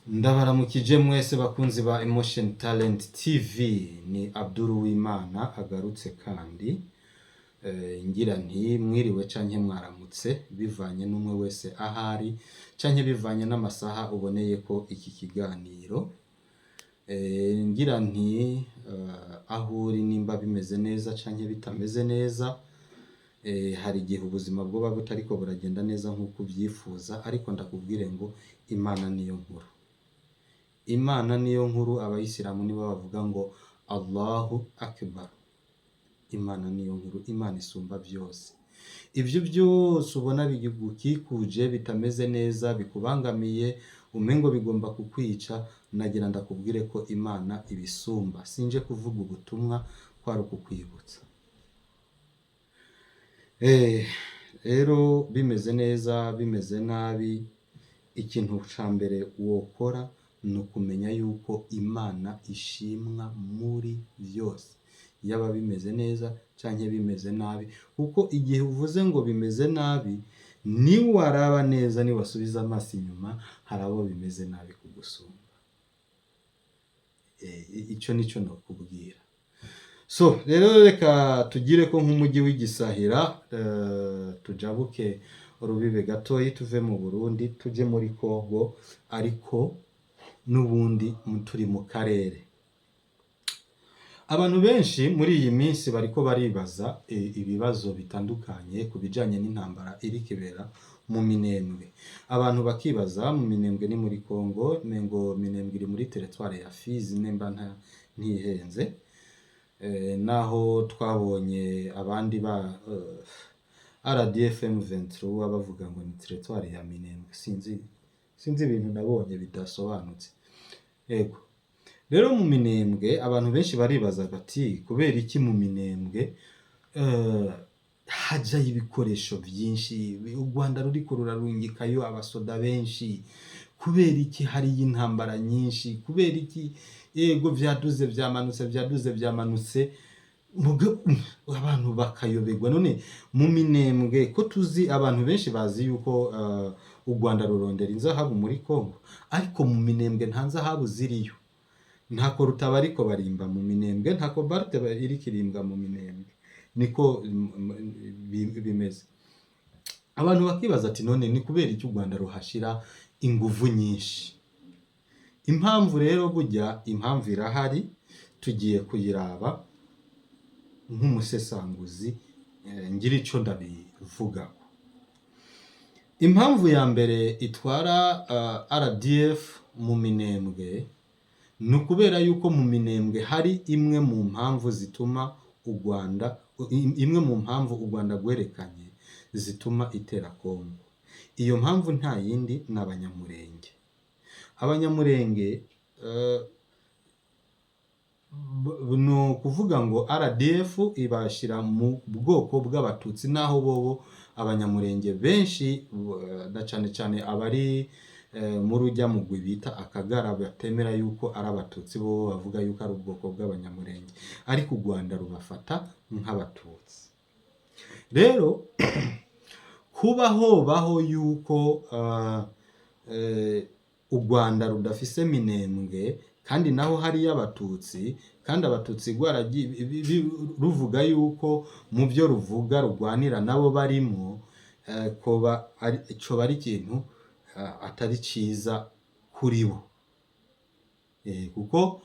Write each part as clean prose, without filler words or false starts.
Ndabaramukije mwese bakunzi ba Emotion Talent TV, ni Abdul Uwimana agarutse kandi ngira nti mwiriwe canke mwaramutse bivanye n'umwe wese ahari canke bivanye n'amasaha uboneye ko iki kiganiro ngira nti aho uri nimba bimeze neza canke bitameze neza. Hari igihe ubuzima bwoba butariko buragenda neza nk'uko ubyifuza, ariko ndakubwire ngo Imana niyo nkuru. Imana niyo nkuru. Abayisilamu nibo bavuga ngo Allahu Akbar. Imana niyo nkuru, Imana isumba byose. Ibyo byose ubona bigukikuje bitameze neza, bikubangamiye, umengo bigomba kukwica, nagira ndakubwire ko Imana ibisumba. Sinje kuvuga ubutumwa kwari ukukwibutsa. Rero bimeze neza bimeze nabi, ikintu ca mbere wokora ni ukumenya yuko Imana ishimwa muri byose, yaba bimeze neza canke bimeze nabi, kuko igihe uvuze ngo bimeze nabi, niwaraba neza niwasubiza amaso inyuma, hari abo bimeze nabi kugusumba. Ico nico nokubwira. So rero reka tugire ko nk'umujyi w'igisahira, tujabuke urubibe gatoyi tuve mu Burundi tuje muri Kongo, ariko n'ubundi turi mu karere. Abantu benshi muri iyi minsi bariko baribaza ibibazo bitandukanye ku bijanye n'intambara iri kibera mu Minembwe. Abantu bakibaza mu Minembwe ni muri Kongo, mengo Minembwe iri muri territoire ya Fizi nemba ntihenze. Naho twabonye abandi ba RDF M23 bavuga ngo ni territoire ya Minembwe. Sinzi ibintu nabonye bidasobanutse. Ego. Rero mu Minembwe abantu benshi baribaza bati kubera iki mu Minembwe haja ibikoresho byinshi, u Rwanda ruriko rurarungikayo abasoda benshi, kubera iki hari intambara nyinshi, kubera iki yego vyaduze vyamanutse, abantu bakayoberwa. None mu Minembwe ko tuzi, abantu benshi bazi yuko u Rwanda rurondera inzahabu muri Kongo, ariko mu Minembwe nta nzahabu ziriyo. Ntako rutaba ariko barimba mu Minembwe, ntako barte iri kirimbwa mu Minembwe, niko bimeze. Abantu bakibaza ati none ni kubera iki u Rwanda ruhashira inguvu nyinshi? Impamvu rero burya impamvu irahari, tugiye kuyiraba nk'umusesanguzi, ngira ico ndabivugaho. Impamvu ya mbere itwara RDF mu Minembwe ni ukubera yuko mu Minembwe hari imwe mu mpamvu zituma imwe mu mpamvu u Rwanda rwerekanye zituma itera Kongo. Iyo mpamvu nta yindi ni Abanyamurenge. Abanyamurenge no kuvuga ngo RDF ibashira mu bwoko bw'abatutsi, naho bobo Abanyamurenge benshi na cane abari muri ujya mugwi bita Akagara batemera yuko ari abatutsi, bo bavuga yuko ari ubwoko bw'Abanyamurenge, ariko u Rwanda rubafata nk'abatutsi. Rero kubaho yuko u Rwanda rudafise Minembwe kandi naho hari y'abatutsi, kandi abatutsi ruvuga yuko mu byo ruvuga rugwanira nabo barimo, coba ari ikintu atari ciza kuri bo. Kuko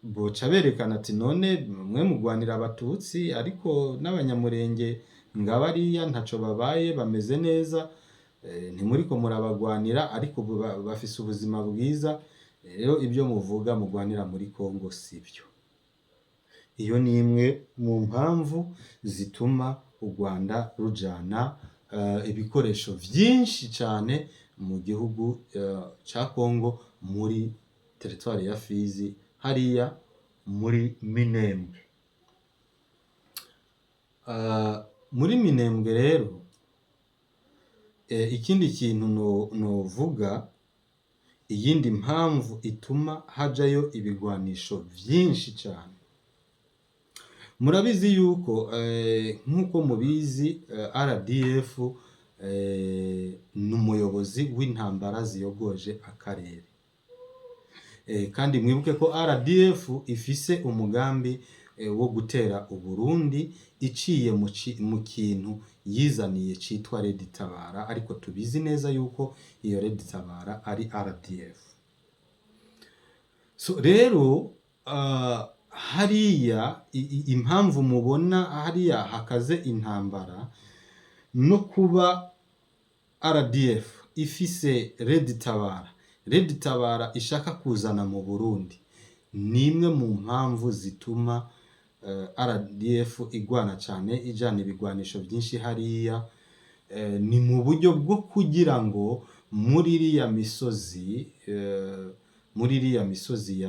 boca berekana ati none mwe mugwanira abatutsi, ariko n'Abanyamurenge ngabariya ntaco babaye, bameze neza, ntimuriko murabagwanira, ariko bafise ubuzima bwiza. Rero ibyo muvuga mugwanira muri Kongo sibyo. Iyo ni imwe mu mpamvu zituma u Rwanda rujana ibikoresho vyinshi cane mu gihugu ca Kongo, muri territoire ya Fizi hariya muri Minembwe. Muri Minembwe rero ikindi kintu novuga, iyindi mpamvu ituma hajayo ibigwanisho vyinshi cane. Murabizi yuko nk'uko mubizi RDF n'umuyobozi w'intambara ziyogoje akarere. kandi mwibuke ko RDF ifise umugambi wo gutera Uburundi iciye mu kintu yizaniye citwa Red Tabara, ariko tubizi neza yuko iyo Red Tabara ari RDF. So rero hariya impamvu mubona hariya hakaze intambara no kuba RDF ifise Red Tabara ishaka kuzana mu Burundi, nimwe mu mpamvu zituma RDF igwana cyane ijana ibigwanisho byinshi hariya, ni mu buryo bwo kugira ngo muri iriya misozi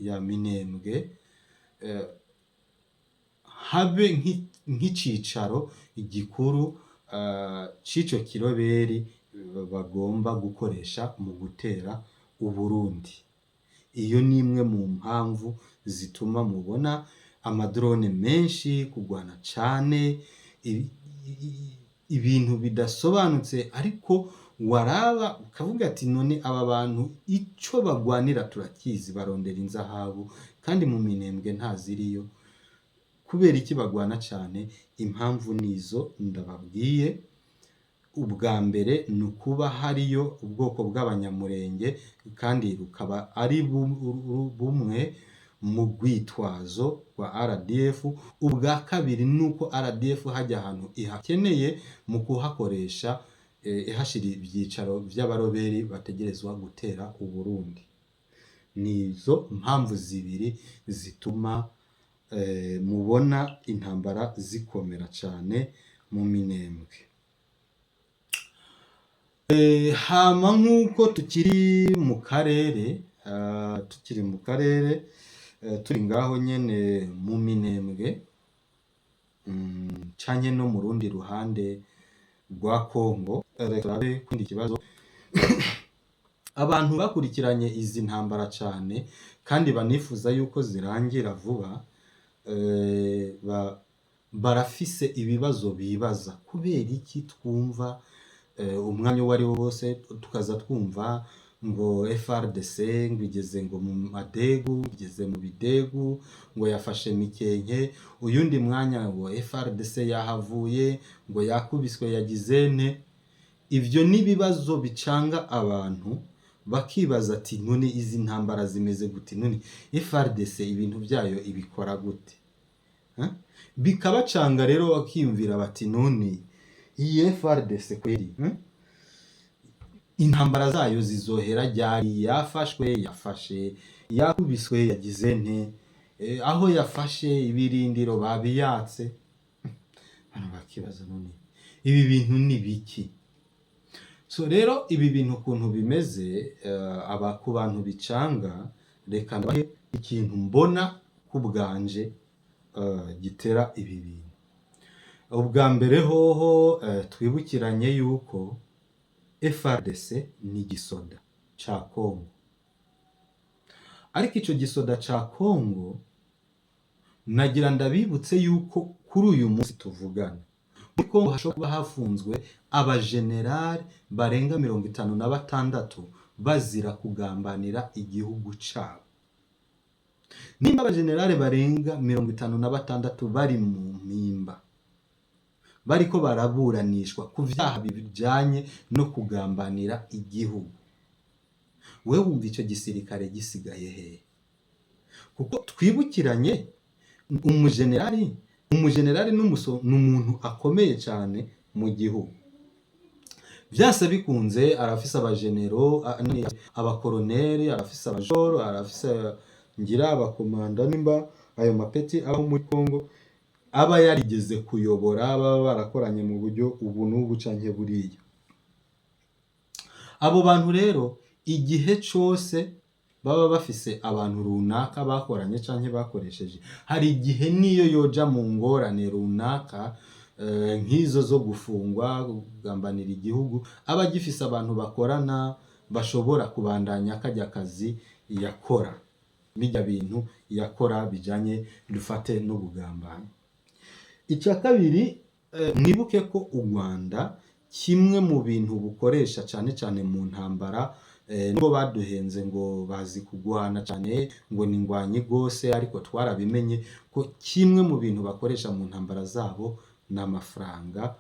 ya Minembwe habe nk'icicaro igikuru c'ico kiroberi bagomba gukoresha mu gutera Uburundi. Iyo ni imwe mu mpamvu zituma mubona amadrone menshi, kugwana cane, ibintu bidasobanutse, ariko waraba ukavuga ati none aba bantu ico bagwanira turakizi, barondera inzahabu, kandi mu Minembwe ntaziriyo. Kubera iki bagwana cane? Impamvu nizo ndababwiye. Ubwa mbere ni ukuba hariyo ubwoko bw'abanyamurenge, kandi rukaba ari bumwe mu rwitwazo rwa RDF. Ubwa kabiri ni uko RDF hajya ahantu ihakeneye mu kuhakoresha ihashira ibyicaro by'abaroberi bategerezwa gutera Uburundi. Nizo mpamvu zibiri zituma mubona intambara zikomera cyane mu Minembwe. Hama nk'uko tukiri mu karere turi ngaho nyene mu Minembwe, canke no mu rundi ruhande rwa Kongo, turabe kundi kibazo. Abantu bakurikiranye izi ntambara cane kandi banifuza yuko zirangira vuba, barafise ibibazo bibaza. Kubera iki twumva umwanya uwo ari wo wose tukaza twumva ngo FRDC ngo igeze ngo mu madegu, igeze mu bidegu, ngo yafashe Mikenke, uyundi mwanya ngo FRDC yahavuye, ngo yakubiswe yagizene. Ivyo ni bibazo bicanga abantu, bakibaza ati none izi ntambara zimeze gute? None FRDC ibintu byayo ibikora gute? Bikabacanga rero bakiyumvira bati none iyi FRDC kweri intambara zayo zizohera ryari? Yafashe, yakubiswe yagizene, aho yafashe ibirindiro babiyatse. Hano bakibaza none ibi bintu ni biki? So rero ibi bintu ukuntu bimeze, ku bantu bicanga, reka ndabahe ikintu mbona kubwanje gitera ibi bintu. Ubwa mbere hoho twibukiranye yuko FRDC ni gisoda ca Kongo, ariko ico gisoda ca Kongo nagira ndabibutse yuko kuri uyu munsi tuvugana muri Kongo hashobora kuba hafunzwe abajenerali barenga 56 bazira kugambanira igihugu cabo. Nimba abajenerali barenga 56 bari mu mpimba, bariko baraburanishwa ku vyaha bijanye no kugambanira igihugu, wewe wumva ico gisirikare gisigaye hehe? Kuko twibukiranye umujenerali n'umuntu akomeye cyane mu gihugu. Vyase bikunze arafise abajenero, abakoroneri, arafise abajoro, arafise ngira abakomanda, nimba ayo mapeti aho muri Kongo aba yarigeze kuyobora, baba barakoranye mu buryo ubu n'ubu canke buriya. Abo bantu rero igihe cose baba bafise abantu runaka bakoranye canke bakoresheje, hari igihe niyo yoja mu ngorane runaka nk'izo zo gufungwa, kugambanira igihugu, aba agifise abantu bakorana bashobora kubandanya kajya kazi yakora, bijya bintu yakora bijanye dufate n'ubugambanyi. Icya kabiri, mwibuke ko u Rwanda kimwe mu bintu bukoresha cyane cyane mu ntambara nubwo baduhenze ngo bazi kugwana cyane ngo ni ngwanyi gose, ariko twarabimenye ko kimwe mu bintu bakoresha mu ntambara zabo n'amafaranga,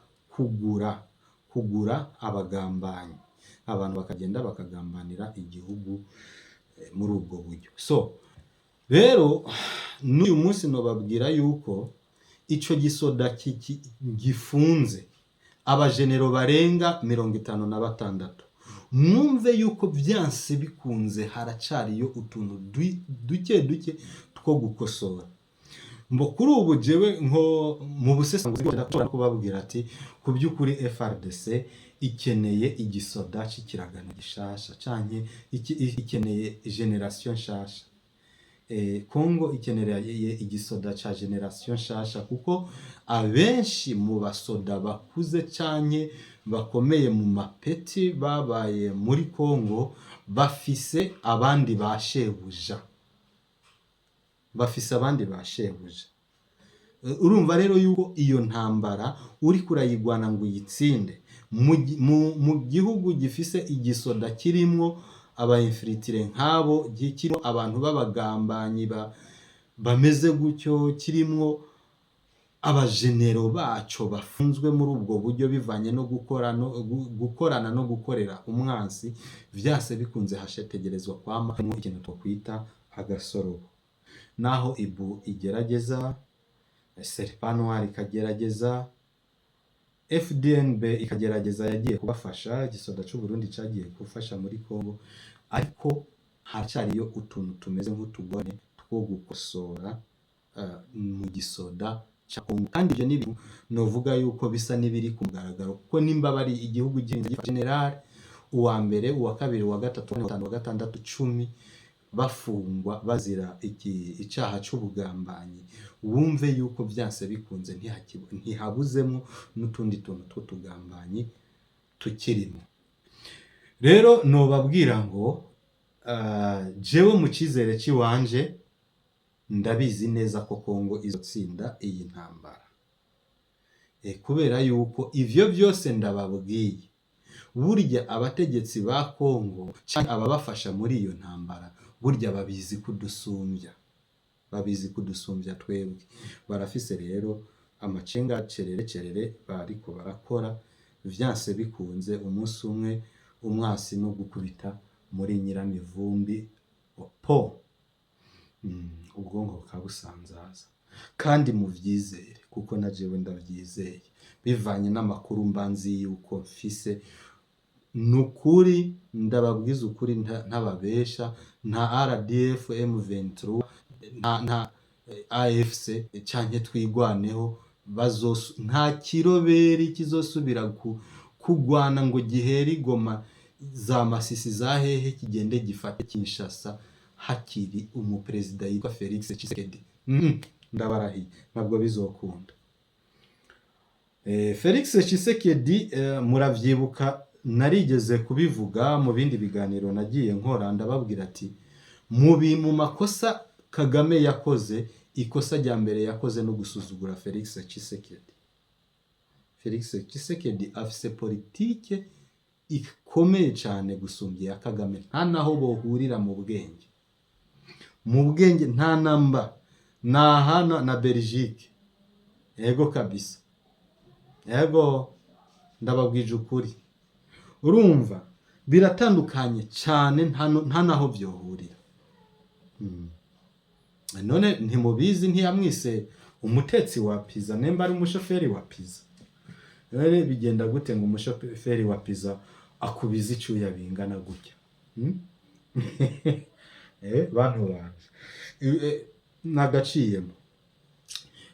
kugura abagambanyi, abantu bakagenda bakagambanira igihugu muri ubwo buryo. So rero n'uyu munsi nobabwira yuko ico gisoda gifunze abajenero barenga 56, mwumve yuko byanse bikunze haracariyo utuntu duke two gukosora. Mbo kuri ubu jewe nko mu busesanguzi ndashobora kubabwira ati ku by'ukuri FRDC ikeneye igisoda c'ikiragano gishasha canke ikeneye generation nshasha. Kongo ikeneye igisoda ca generation nshasha, kuko abenshi mu basoda bakuze canke bakomeye mu mapeti babaye muri Kongo bafise abandi bashebuja, urumva rero yuko iyo ntambara uri kurayigwana ngo uyitsinde mu gihugu gifise igisoda kirimwo abainfilitire nk'abo, kirimo abantu b'abagambanyi bameze gutyo, kirimwo abajenero baco bafunzwe muri ubwo buryo bivanye no gukorana no gukorera umwansi, vyase bikunze hashetegerezwa kwama ikintu twokwita agasorobo. Naho ibu igerageza, Serpanoir ikagerageza, FDNB ikagerageza, yagiye kubafasha, igisoda c'u Burundi cagiye gufasha muri Kongo, ariko haracariyo utuntu tumeze nk'utugone two gukosora mu gisoda ca Kongo. Kandi ivyo n'ibintu novuga yuko bisa n'ibiri ku mugaragaro, kuko nimba bari igihugu general uwa mbere, uwa kabiri, uwa gatatu, uwa gatanu, uwa gatandatu, 10 bafungwa bazira icaha c'ubugambanyi, wumve yuko vyanse bikunze ntihabuzemo n'utundi tuntu tw'utugambanyi tukirimo. Rero nobabwira ngo jewe mu cizere ciwanje ndabizi neza ko Kongo izotsinda iyi ntambara, kubera yuko ivyo byose ndababwiye, burya abategetsi ba Kongo canke ababafasha muri iyo ntambara burya babizi kudusumbya twebwe. Barafise rero amacenga cerere bariko barakora, vyanse bikunze umunsi umwe umwasi no gukubita muri nyiramivumbi opo, ubwonko bukabusanzaza. Kandi muvyizere, kuko na jewe ndavyizeye bivanye n'amakuru mbanzi yuko mfise. Nukuri ndababwiza ukuri ntababesha, nta RDF, M23, nta AFC canke twigwaneho nta kiroberi kizosubira kugwana ngo gihere Goma za Masisi za hehe kigende gifate Kinshasa hakiri umuperezida yitwa Felix Tshisekedi. Ndabarahiye ntabwo bizokunda. Felix Tshisekedi muravyibuka, narigeze kubivuga mu bindi biganiro nagiye nkora, ndababwira ati mu makosa Kagame yakoze, ikosa rya mbere yakoze no gusuzugura Felix Tshisekedi. Felix Tshisekedi afise politike ikomeye cyane gusumbya ya Kagame, nta naho bohurira mu bwenge nta namba, nahana na Belgique. Ego kabisa, ego ndababwije ukuri, urumva biratandukanye cyane, nta naho byohurira. None ntimubizi, ntiyamwise umutetsi wa pizza, nemba ari umushoferi wa pizza. None bigenda gute ngo umushoferi wa pizza akubiza icuya bingana gutya? Bantu banje nagaciyemo,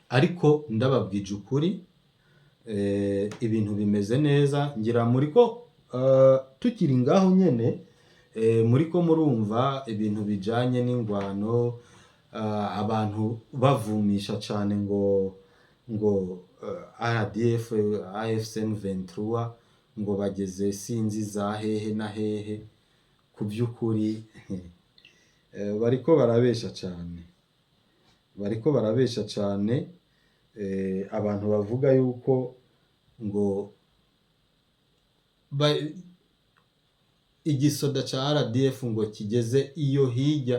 ariko ndababwije ukuri, ibintu bimeze neza. Ngira muri ko tukiri ngaho nyene, muri ko murumva ibintu bijanye n'ingwano, abantu bavumisha cyane ngo RDF, AFC, M23 ngo bageze sinzi za hehe na hehe. Ku by'ukuri bariko barabesha cyane, abantu bavuga yuko ngo igisoda ca RDF ngo kigeze iyo hirya,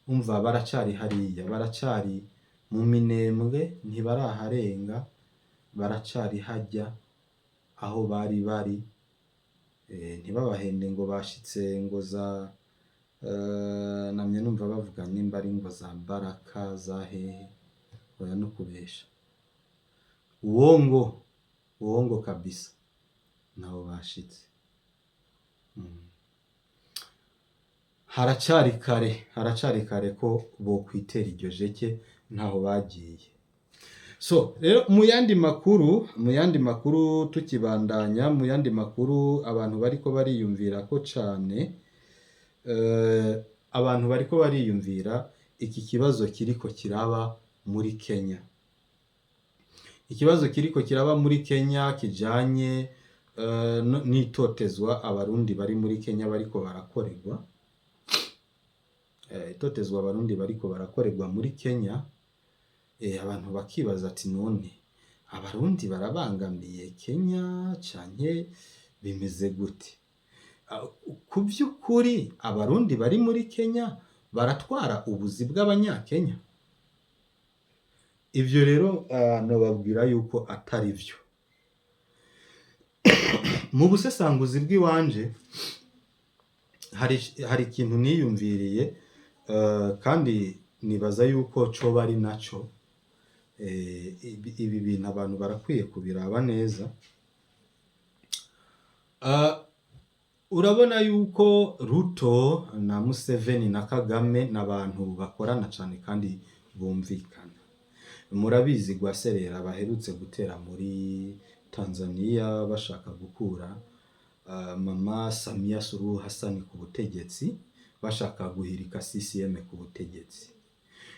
umva baracari hariya, baracari mu Minembwe, ntibaraharenga, baracari harya aho bari bari. Ntibabahende ngo bashitse ngo za namye numva bavuga nimba ari ngo za Baraka za hehe, oya no kubesha, uwongo kabisa nabo bashitse. haracari kare ko bokwitera iryo jeke, ntaho bagiye. So rero mu yandi makuru tukibandanya, mu yandi makuru abantu bariko bariyumvira ko cane, abantu bariko bariyumvira iki kibazo kiriko kiraba muri Kenya. Ikibazo kiriko kiraba muri Kenya kijanye n'itotezwa abarundi bari muri Kenya bariko barakorerwa. Itotezwa abarundi bariko barakorerwa muri Kenya. Abantu bakibaza ati none abarundi barabangamiye Kenya canke bimeze gute? Ku by'ukuri abarundi bari muri Kenya baratwara ubuzi bw'abanyakenya? Ivyo rero nobabwira yuko atari vyo. Mu busesanguzi bw'iwanje hari ikintu niyumviriye, kandi nibaza yuko coba ari naco. Ibi bintu abantu barakwiye kubiraba neza. Urabona yuko Ruto na Museveni na Kagame n'abantu bakorana cane kandi bumvikana. Murabizi Rwaserera baherutse gutera muri Tanzania bashaka gukura Mama Samia Suluhu Hassan ku butegetsi, bashaka guhirika CCM ku butegetsi.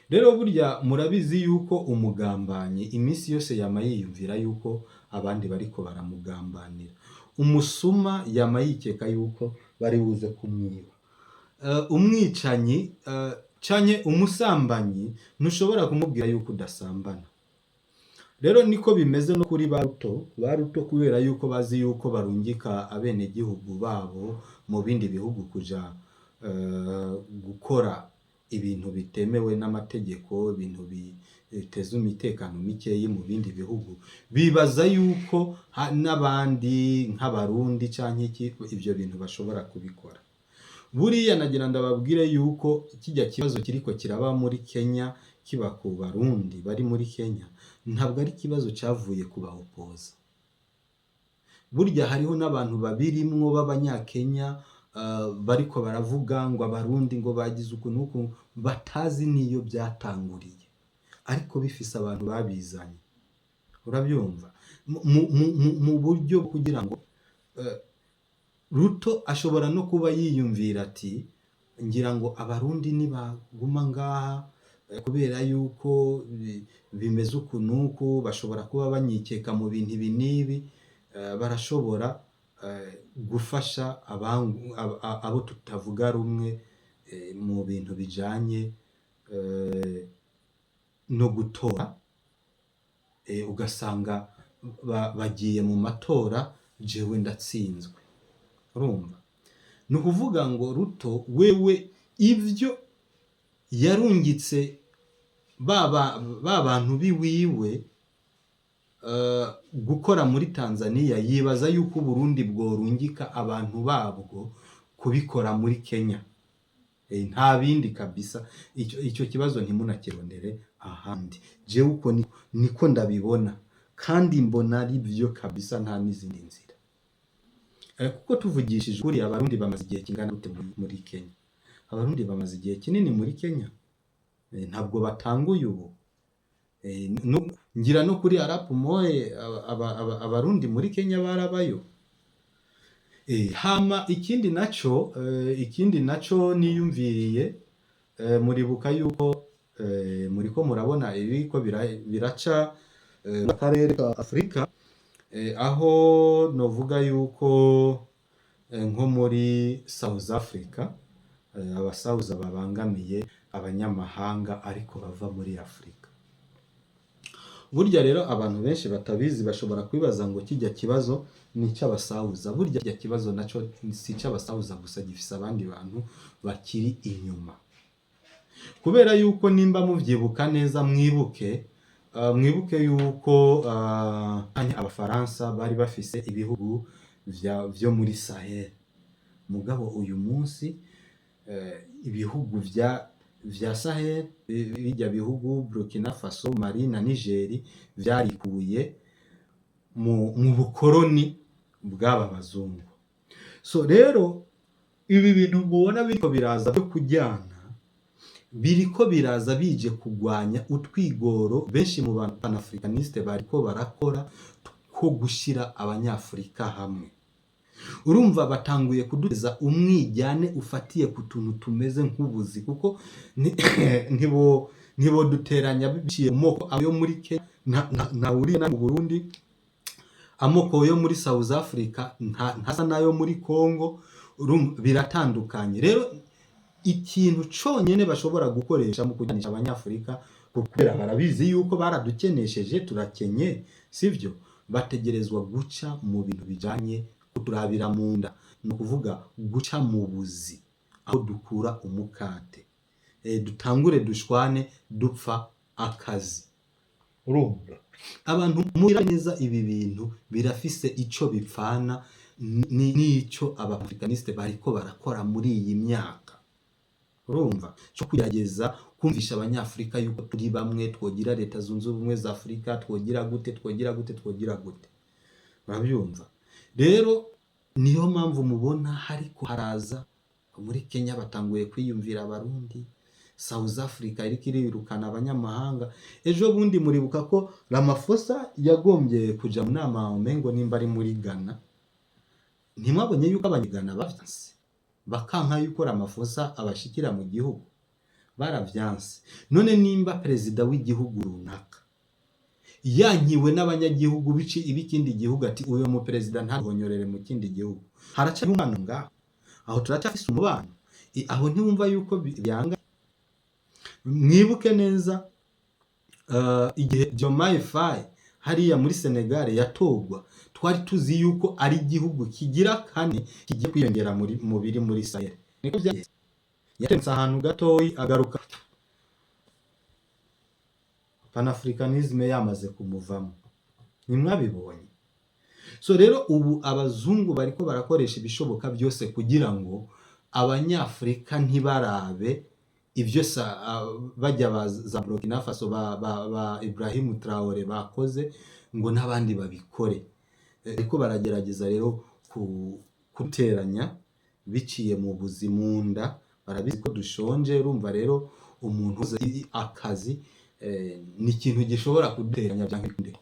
Rero burya murabizi yuko umugambanyi imisi yose yama yiyumvira yuko abandi bariko baramugambanira. Umusuma yama yikeka yuko bari buze kumwiba. Umwicanyi canke umusambanyi ntushobora kumubwira yuko udasambana. Rero niko bimeze no kuri Baruto kubera yuko bazi yuko barungika abenegihugu babo mu bindi bihugu kuja gukora ibintu bitemewe n'amategeko, ibintu biteza umutekano mikeyi mu bindi bihugu. Bibaza yuko n'abandi nk'abarundi canke ivyo bintu bashobora kubikora. Buriya nagira ndababwire yuko kijya kibazo kiriko kiraba muri Kenya kiba ku barundi bari muri Kenya, ntabwo ari ikibazo cavuye ku bahopoza. Burya hariho n'abantu babirimwo b'abanyakenya bariko baravuga ngo abarundi ngo bagize ukuntu nuku, batazi niyo byatanguriye, ariko bifise abantu babizanye. Urabyumva? Mu buryo kugira ngo Ruto ashobora no kuba yiyumvira ati ngira ngo abarundi nibaguma ngaha kubera yuko bimeze ukuntu bashobora kuba banyikeka mu bintu ibi n'ibi, barashobora gufasha abo tutavuga rumwe mu bintu bijanye no gutora. Ugasanga bagiye mu matora, jewe ndatsinzwe. Urumva? Ni ukuvuga ngo Ruto wewe ivyo yarungitse ba bantu biwiwe gukora muri Tanzania, yibaza yuko Burundi bworungika abantu babwo kubikora muri Kenya. Nta bindi kabisa. Icyo kibazo ntimunakirondere ahandi. Jewe uko niko ndabibona, kandi mbona ari byo kabisa, nta n'izindi nzira. Kuko tuvugishije ukuri, abarundi bamaze igihe kingana gute muri Kenya? Abarundi bamaze igihe kinini muri Kenya, ntabwo batanguye ubu. Ngira no kuri Arap Moi abarundi muri Kenya barabayo. Hama ikindi naco niyumviriye, muribuka yuko muriko murabona ibiko biraca mu karere ka Afrika, aho novuga yuko nko muri South Africa abasauza babangamiye abanyamahanga ariko bava muri Afrika. burya rero abantu benshi batabizi bashobora kwibaza ngo kijya kibazo ni icy'abasahuza. Burya kijya kibazo naco si icy'abasahuza gusa, gifise abandi bantu bakiri inyuma, kubera yuko nimba muvyibuka neza mwibuke yuko abafaransa bari bafise ibihugu vyo muri Sahel. Mugabo uyu munsi ibihugu vya Sahel, bijya bihugu Burkina Faso, Mali na Niger vyarikuye mu bukoroni bw'aba bazungu. So rero ibi bintu mubona biriko biraza byo kujyana, biriko biraza bije kugwanya utwigoro benshi mu bantu panafricaniste bariko barakora ko gushira abanyafrika hamwe. Urumva batanguye kuduteza umwijyane ufatiye ku tuntu tumeze nk'ubuzi, kuko ntibo duteranya biciye mu moko ayo muri Kenya na uriye na mu Burundi, amoko yo muri South Africa ntasa nayo muri Congo, biratandukanye. Rero ikintu conyene bashobora gukoresha mu kujyanisha abanyafrika, kubera barabizi yuko baradukenesheje turakenye, sivyo, bategerezwa guca mu bintu bijanye kuturabira mu nda, ni ukuvuga guca mu buzi, aho dukura umukate, dutangure dushwane dupfa akazi. Urumva abantu muri neza, ibi bintu birafise ico bipfana n'ico abafricaniste bariko barakora muri iyi myaka. Urumva cyo kugerageza kumvisha abanyafrika yuko turi bamwe, twogira leta zunze ubumwe za Afrika, twogira gute. Urabyumva? Rero niyo mpamvu mubona hariko haraza muri Kenya batanguye kwiyumvira abarundi, South Africa iriko irirukana abanyamahanga. Ejo bundi muribuka ko Ramaphosa yagombye kuja mu nama umengo nimba ari muri Ghana. Ntimwabonye yuko abanyagana bavyanse, bakanka yuko Ramaphosa abashikira mu gihugu, baravyanse. None nimba perezida w'igihugu runaka yankiwe n'abanyagihugu bici ibikindi gihugu, ati uyo mu perezida ntahonyorere mu kindi gihugu, haraca umubano ngaho, aho turacafise umubano, aho ntiwumva yuko byanga. Mwibuke neza igihe Diomaye Faye hariya muri Senegal yatogwa, twari tuzi yuko ari igihugu kigira kane kigiye kwiyongera mu biri muri Sahel. Niko byagenze, yatemutse ahantu gatoyi agaruka, panafricanisme yamaze kumuvamo. Nimwabibonye? So rero ubu abazungu bariko barakoresha ibishoboka byose kugira ngo abanyafrika ntibarabe ivyo bajya za Burkina Faso ba Ibrahim Traore bakoze ngo n'abandi babikore. Ariko baragerageza rero kuteranya biciye mu buzimunda. Barabizi ko dushonje, urumva rero umuntu akazi ni ikintu gishobora kuduteranya byankwinde.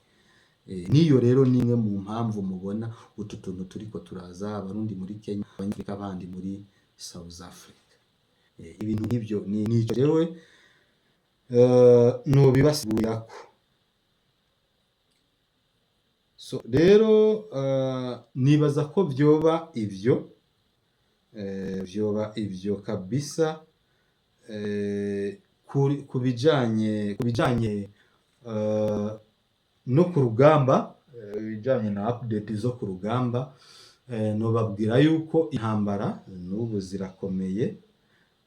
Niyo rero nimwe mu mpamvu mubona utu tuntu turiko turaza, abarundi muri Kenya, abanyafrika abandi muri South Africa. Ibintu nk'ibyo nico jewe no bibasubirako. So rero nibaza ko vyoba ivyo kabisa. Kubijanye no ku rugamba, ibijanye na update zo ku rugamba, nobabwira yuko intambara n'ubu zirakomeye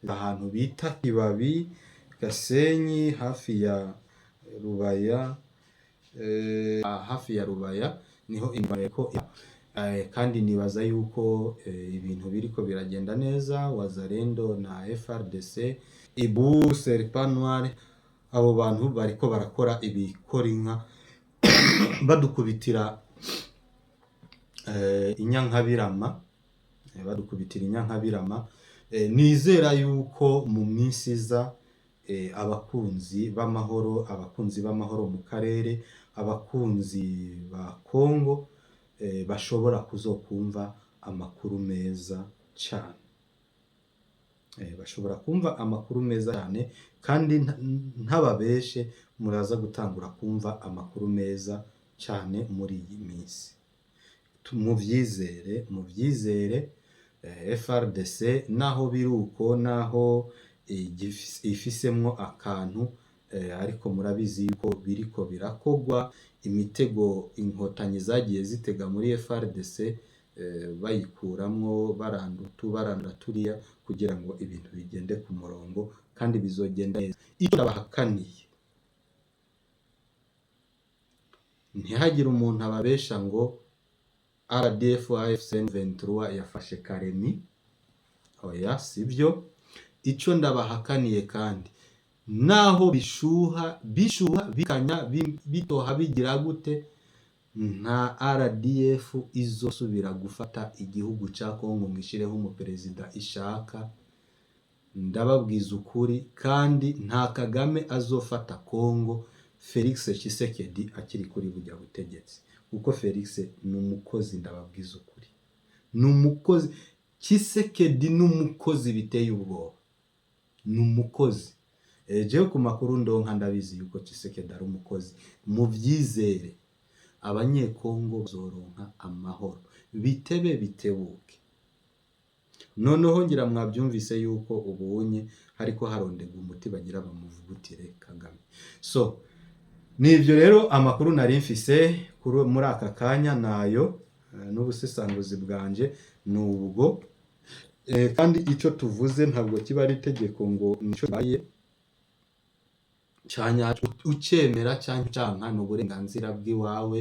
ahantu bita Kibabi, Gasenyi, hafi ya Rubaya niho imbareko, kandi nibaza yuko ibintu biriko biragenda neza. Wazalendo na FRDC, Ibu, Serpent Noir, abo bantu bariko barakora ibikora inka badukubitira inyankabirama, nizera yuko mu minsi iza abakunzi b'amahoro mu karere, abakunzi ba Kongo bashobora kuzokumva amakuru meza cyane, bashobora kumva amakuru meza cyane, kandi ntababeshe muraza gutangura kumva amakuru meza cyane muri iyi minsi. Muvyizere FRDC naho biruko, naho ifisemwo akantu ariko murabizi yuko biriko birakogwa imitego inkotanyi zagiye zitega muri FRDC, bayikuramwo baranda turiya kugira ngo ibintu bigende ku murongo kandi bizogenda neza. Icyo nabahakaniye, ntihagire umuntu ababesha ngo RDF AFC M23 yafashe Karemi. Oya, sibyo. Icyo ndabahakaniye kandi, naho bishuha bikanya bitoha bigira gute, nta RDF izosubira gufata igihugu ca Kongo ngo ishireho umuperezida ishaka. Ndababwiza ukuri, kandi nta Kagame azofata Kongo Felix Tshisekedi akiri kuri bujya butegetsi, kuko Felix ni umukozi. Ndababwiza ukuri, ni umukozi. Tshisekedi ni umukozi biteye ubwoba, ni umukozi. Jewe ku makuru ndonka ndabizi yuko Tshisekedi ari umukozi. Mu byizere, abanyekongo bazoronka amahoro bitebe bitebuke. Noneho ngira mwabyumvise yuko ubunye hariko harondega umuti bagira bamuvugutire Kagame. So nivyo rero amakuru nari mfise muri aka kanya, nayo n'ubusesanguzi bwanje nubwo. Kandi icyo tuvuze ntabwo kiba ari itegeko ngo nico baye cyanya ucemera cyangwa ucanka, n'uburenganzira bw'iwawe.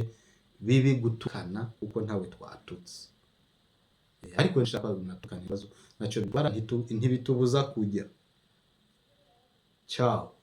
Bibi gutukana kuko ntawe twatutse, ariko nshaka gunatukana ibibazo nacyo ntibitubuza kujya. Ciao.